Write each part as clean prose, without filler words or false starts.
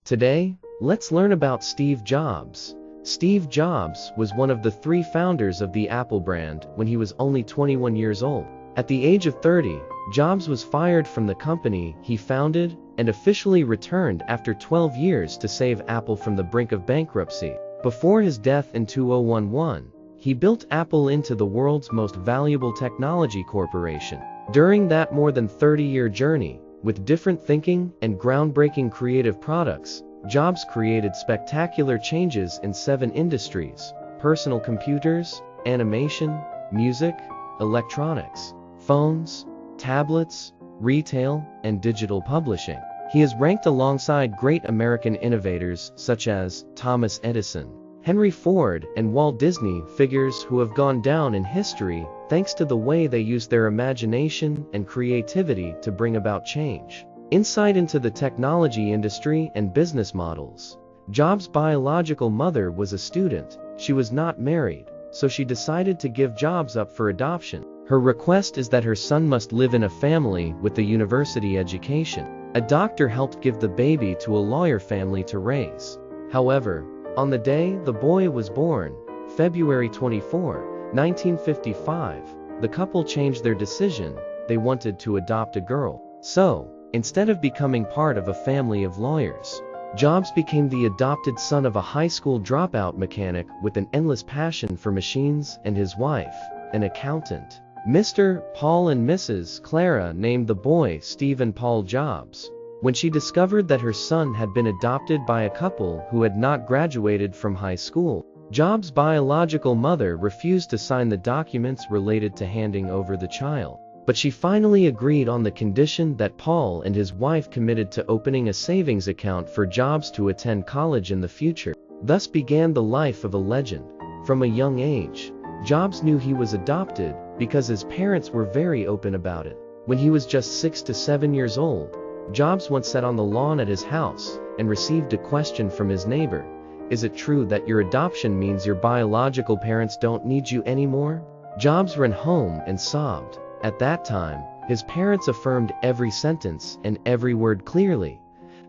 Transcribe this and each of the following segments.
Today, let's learn about Steve Jobs. Steve Jobs was one of the three founders of the Apple brand when he was only 21 years old. At the age of 30, Jobs was fired from the company he founded and officially returned after 12 years to save Apple from the brink of bankruptcy. Before his death in 2011, he built Apple into the world's most valuable technology corporation. During that more than 30-year journey, with different thinking and groundbreaking creative products, Jobs created spectacular changes in 7 industries: personal computers, animation, music, electronics, phones, tablets, retail, and digital publishing. He is ranked alongside great American innovators such as Thomas Edison, Henry Ford, and Walt Disney, figures who have gone down in history thanks to the way they used their imagination and creativity to bring about change. Insight into the technology industry and business models. Jobs' biological mother was a student. She was not married, so she decided to give Jobs up for adoption. Her request is that her son must live in a family with a university education. A doctor helped give the baby to a lawyer family to raise. However, on the day the boy was born, February 24, 1955, the couple changed their decision. They wanted to adopt a girl. So, instead of becoming part of a family of lawyers, Jobs became the adopted son of a high school dropout mechanic with an endless passion for machines, and his wife, an accountant. Mr. Paul and Mrs. Clara named the boy Stephen Paul Jobs. When she discovered that her son had been adopted by a couple who had not graduated from high school, Jobs' biological mother refused to sign the documents related to handing over the child. But she finally agreed on the condition that Paul and his wife committed to opening a savings account for Jobs to attend college in the future. Thus began the life of a legend. From a young age, Jobs knew he was adopted because his parents were very open about it. When he was just 6 to 7 years old, Jobs once sat on the lawn at his house and received a question from his neighbor. "Is it true that your adoption means your biological parents don't need you anymore?" Jobs ran home and sobbed. At that time, his parents affirmed every sentence and every word clearly.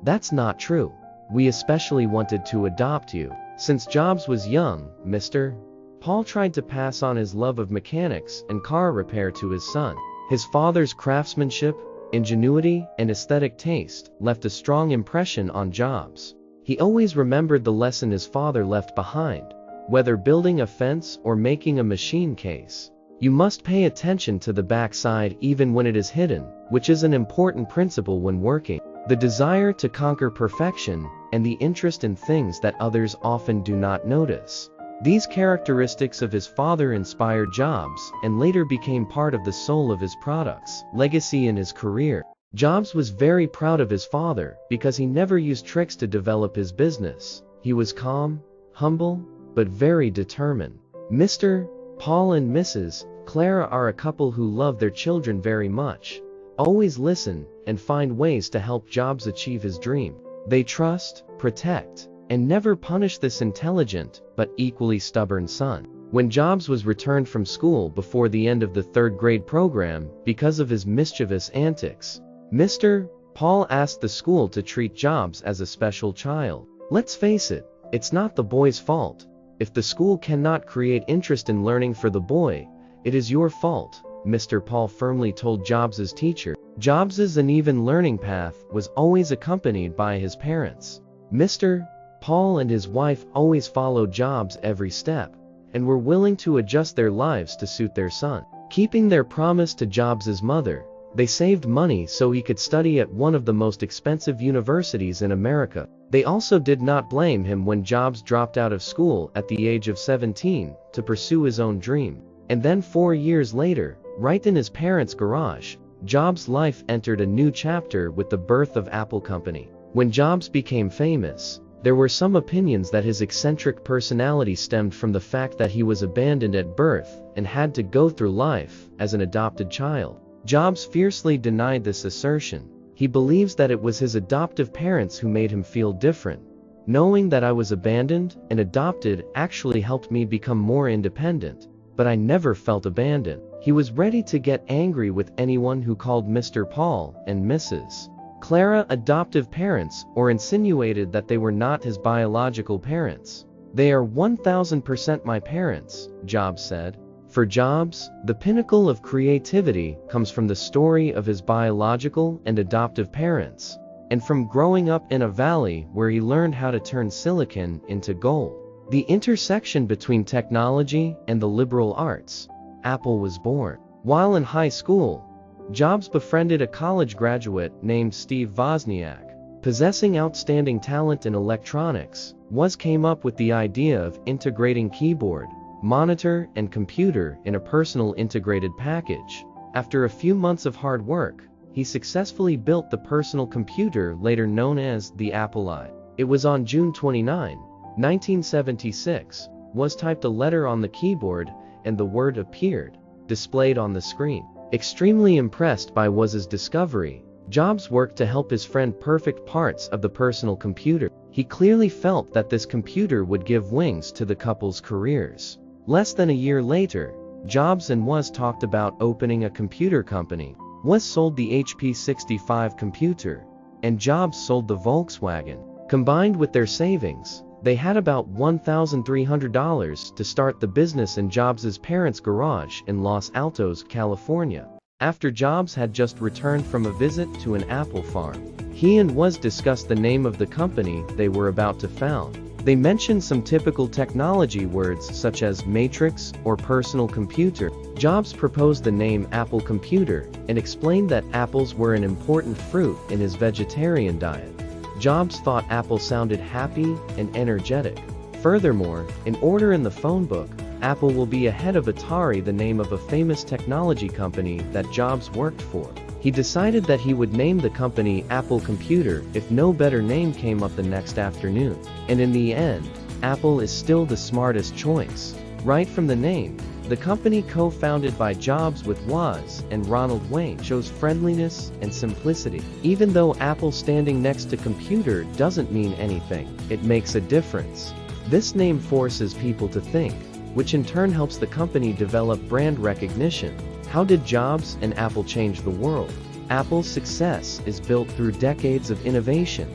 "That's not true. We especially wanted to adopt you." Since Jobs was young, Mr. Paul tried to pass on his love of mechanics and car repair to his son. His father's craftsmanship, ingenuity, and aesthetic taste left a strong impression on Jobs. He always remembered the lesson his father left behind. Whether building a fence or making a machine case, you must pay attention to the backside even when it is hidden, which is an important principle when working. The desire to conquer perfection and the interest in things that others often do not notice. These characteristics of his father inspired Jobs and later became part of the soul of his products, legacy in his career. Jobs was very proud of his father because he never used tricks to develop his business. He was calm, humble, but very determined. Mr. Paul and Mrs. Clara are a couple who love their children very much, always listen, and find ways to help Jobs achieve his dream. They trust, protect, and never punish this intelligent, but equally stubborn son. When Jobs was returned from school before the end of the 3rd grade program because of his mischievous antics, Mr. Paul asked the school to treat Jobs as a special child. Let's face it, it's not the boy's fault. If the school cannot create interest in learning for the boy, it is your fault, Mr. Paul firmly told Jobs' teacher. Jobs' uneven learning path was always accompanied by his parents. Mr. Paul and his wife always followed Jobs every step, and were willing to adjust their lives to suit their son. Keeping their promise to Jobs' mother, they saved money so he could study at one of the most expensive universities in America. They also did not blame him when Jobs dropped out of school at the age of 17 to pursue his own dream. And then 4 years later, right in his parents' garage, Jobs' life entered a new chapter with the birth of Apple Company. When Jobs became famous, there were some opinions that his eccentric personality stemmed from the fact that he was abandoned at birth and had to go through life as an adopted child. Jobs fiercely denied this assertion. He believes that it was his adoptive parents who made him feel different. "Knowing that I was abandoned and adopted actually helped me become more independent, but I never felt abandoned." He was ready to get angry with anyone who called Mr. Paul and Mrs. Clara adoptive parents or insinuated that they were not his biological parents. "They are 1000% my parents," Jobs said. For Jobs, the pinnacle of creativity comes from the story of his biological and adoptive parents, and from growing up in a valley where he learned how to turn silicon into gold. The intersection between technology and the liberal arts. Apple was born. While in high school, Jobs befriended a college graduate named Steve Wozniak. Possessing outstanding talent in electronics, Woz came up with the idea of integrating keyboard, monitor, and computer in a personal integrated package. After a few months of hard work, he successfully built the personal computer later known as the Apple I. It was on June 29, 1976, Woz typed a letter on the keyboard and the word appeared, displayed on the screen. Extremely impressed by Woz's discovery, Jobs worked to help his friend perfect parts of the personal computer. He clearly felt that this computer would give wings to the couple's careers. Less than a year later, Jobs and Woz talked about opening a computer company. Woz sold the HP 65 computer, and Jobs sold the Volkswagen. Combined with their savings, they had about $1,300 to start the business in Jobs' parents' garage in Los Altos, California. After Jobs had just returned from a visit to an apple farm, he and Woz discussed the name of the company they were about to found. They mentioned some typical technology words such as matrix or personal computer. Jobs proposed the name Apple Computer and explained that apples were an important fruit in his vegetarian diet. Jobs thought Apple sounded happy and energetic. Furthermore, in order in the phone book, Apple will be ahead of Atari, the name of a famous technology company that Jobs worked for. He decided that he would name the company Apple Computer if no better name came up the next afternoon. And in the end, Apple is still the smartest choice. Right from the name, the company co-founded by Jobs with Woz and Ronald Wayne shows friendliness and simplicity. Even though Apple standing next to computer doesn't mean anything, it makes a difference. This name forces people to think, which in turn helps the company develop brand recognition. How did Jobs and Apple change the world? Apple's success is built through decades of innovation,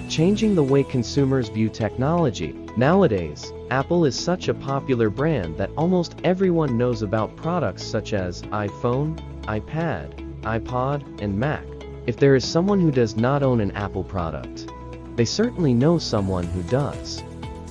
changing the way consumers view technology. Nowadays, Apple is such a popular brand that almost everyone knows about products such as iPhone, iPad, iPod, and Mac. If there is someone who does not own an Apple product, they certainly know someone who does.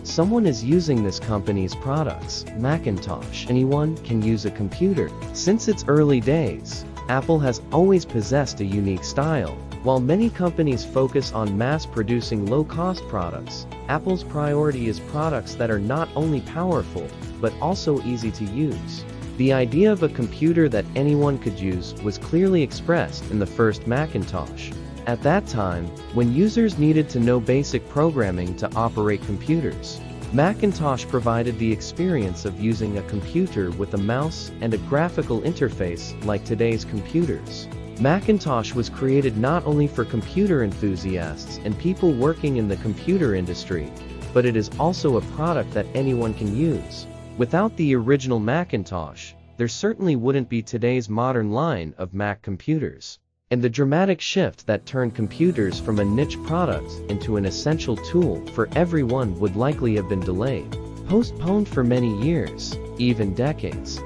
Someone is using this company's products. Macintosh. Anyone can use a computer. Since its early days, Apple has always possessed a unique style. While many companies focus on mass-producing low-cost products, Apple's priority is products that are not only powerful, but also easy to use. The idea of a computer that anyone could use was clearly expressed in the first Macintosh. At that time, when users needed to know basic programming to operate computers, Macintosh provided the experience of using a computer with a mouse and a graphical interface like today's computers. Macintosh was created not only for computer enthusiasts and people working in the computer industry, but it is also a product that anyone can use. Without the original Macintosh, there certainly wouldn't be today's modern line of Mac computers. And the dramatic shift that turned computers from a niche product into an essential tool for everyone would likely have been delayed, postponed for many years, even decades.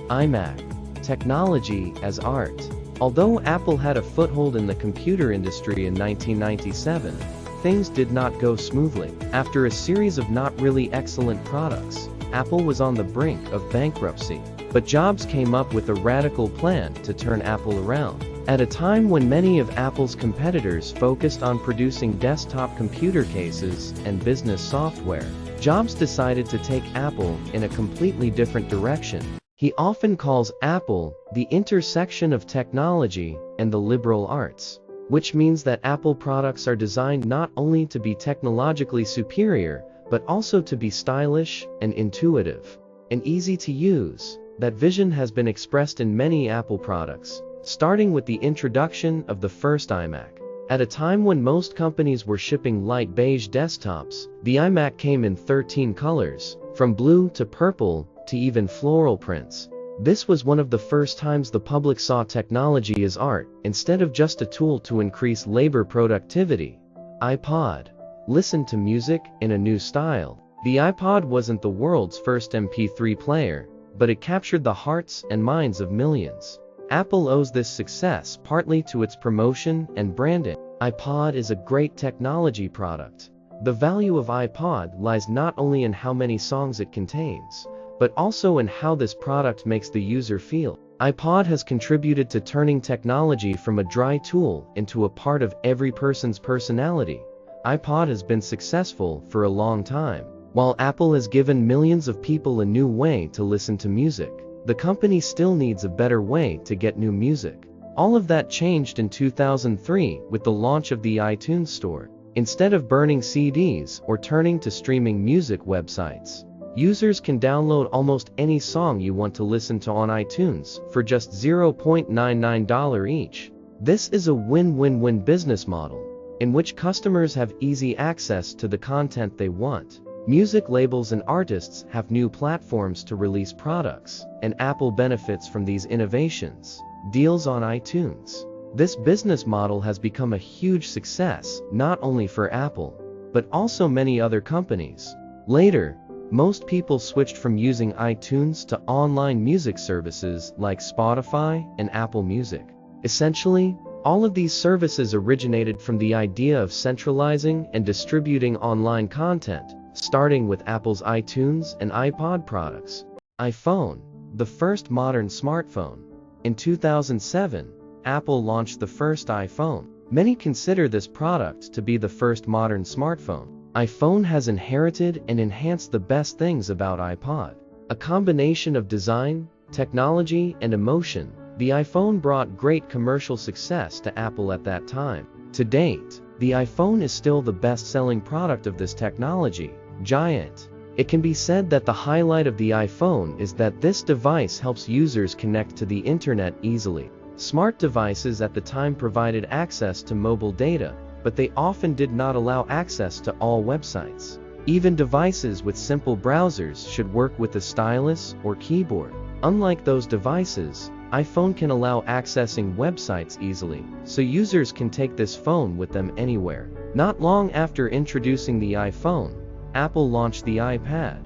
iMac. Technology as art. Although Apple had a foothold in the computer industry in 1997, things did not go smoothly. After a series of not really excellent products, Apple was on the brink of bankruptcy. But Jobs came up with a radical plan to turn Apple around. At a time when many of Apple's competitors focused on producing desktop computer cases and business software, Jobs decided to take Apple in a completely different direction. He often calls Apple the intersection of technology and the liberal arts, which means that Apple products are designed not only to be technologically superior, but also to be stylish and intuitive and easy to use. That vision has been expressed in many Apple products, starting with the introduction of the first iMac. At a time when most companies were shipping light beige desktops, the iMac came in 13 colors, from blue to purple to even floral prints. This was one of the first times the public saw technology as art, instead of just a tool to increase labor productivity. iPod. Listen to music in a new style. The iPod wasn't the world's first MP3 player, but it captured the hearts and minds of millions. Apple owes this success partly to its promotion and branding. iPod is a great technology product. The value of iPod lies not only in how many songs it contains, but also in how this product makes the user feel. iPod has contributed to turning technology from a dry tool into a part of every person's personality. iPod has been successful for a long time. While Apple has given millions of people a new way to listen to music, the company still needs a better way to get new music. All of that changed in 2003 with the launch of the iTunes Store. Instead of burning CDs or turning to streaming music websites, users can download almost any song you want to listen to on iTunes for just $0.99 each. This is a win-win-win business model, in which customers have easy access to the content they want. Music labels and artists have new platforms to release products, and Apple benefits from these innovations. Deals on iTunes. This business model has become a huge success, not only for Apple, but also many other companies. Later, most people switched from using iTunes to online music services like Spotify and Apple Music. Essentially, all of these services originated from the idea of centralizing and distributing online content, starting with Apple's iTunes and iPod products. iPhone, the first modern smartphone. In 2007, Apple launched the first iPhone. Many consider this product to be the first modern smartphone. iPhone has inherited and enhanced the best things about iPod. A combination of design, technology, and emotion, the iPhone brought great commercial success to Apple at that time. To date, the iPhone is still the best-selling product of this technology giant. It can be said that the highlight of the iPhone is that this device helps users connect to the internet easily. Smart devices at the time provided access to mobile data, but they often did not allow access to all websites. Even devices with simple browsers should work with a stylus or keyboard. Unlike those devices, iPhone can allow accessing websites easily, so users can take this phone with them anywhere. Not long after introducing the iPhone, Apple launched the iPad,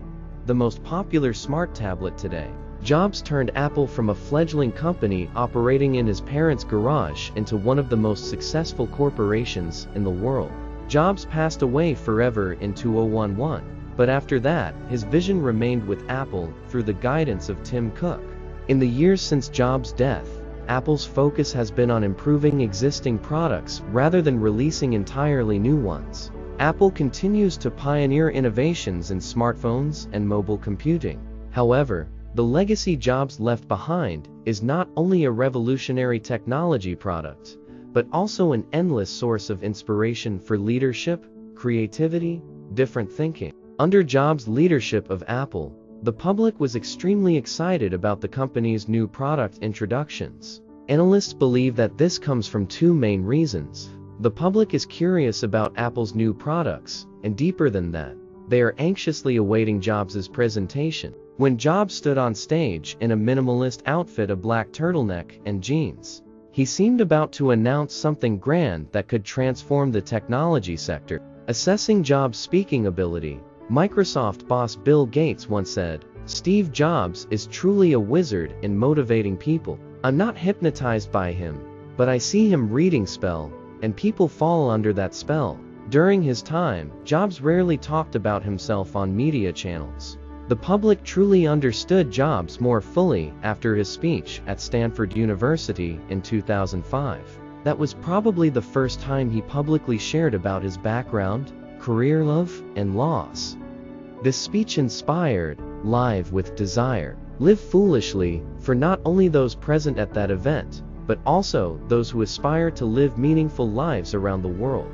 the most popular smart tablet today. Jobs turned Apple from a fledgling company operating in his parents' garage into one of the most successful corporations in the world. Jobs passed away forever in 2011, but after that, his vision remained with Apple through the guidance of Tim Cook. In the years since Jobs' death, Apple's focus has been on improving existing products rather than releasing entirely new ones. Apple continues to pioneer innovations in smartphones and mobile computing. However, the legacy Jobs left behind is not only a revolutionary technology product, but also an endless source of inspiration for leadership, creativity, different thinking. Under Jobs' leadership of Apple, the public was extremely excited about the company's new product introductions. Analysts believe that this comes from two main reasons. The public is curious about Apple's new products, and deeper than that, they are anxiously awaiting Jobs' presentation. When Jobs stood on stage in a minimalist outfit, a black turtleneck and jeans, he seemed about to announce something grand that could transform the technology sector. Assessing Jobs' speaking ability, Microsoft boss Bill Gates once said, "Steve Jobs is truly a wizard in motivating people. I'm not hypnotized by him, but I see him reading spell, and people fall under that spell." During his time, Jobs rarely talked about himself on media channels. The public truly understood Jobs more fully after his speech at Stanford University in 2005. That was probably the first time he publicly shared about his background, career, love, and loss. This speech inspired, "Live with Desire, Live Foolishly," for not only those present at that event, but also those who aspire to live meaningful lives around the world.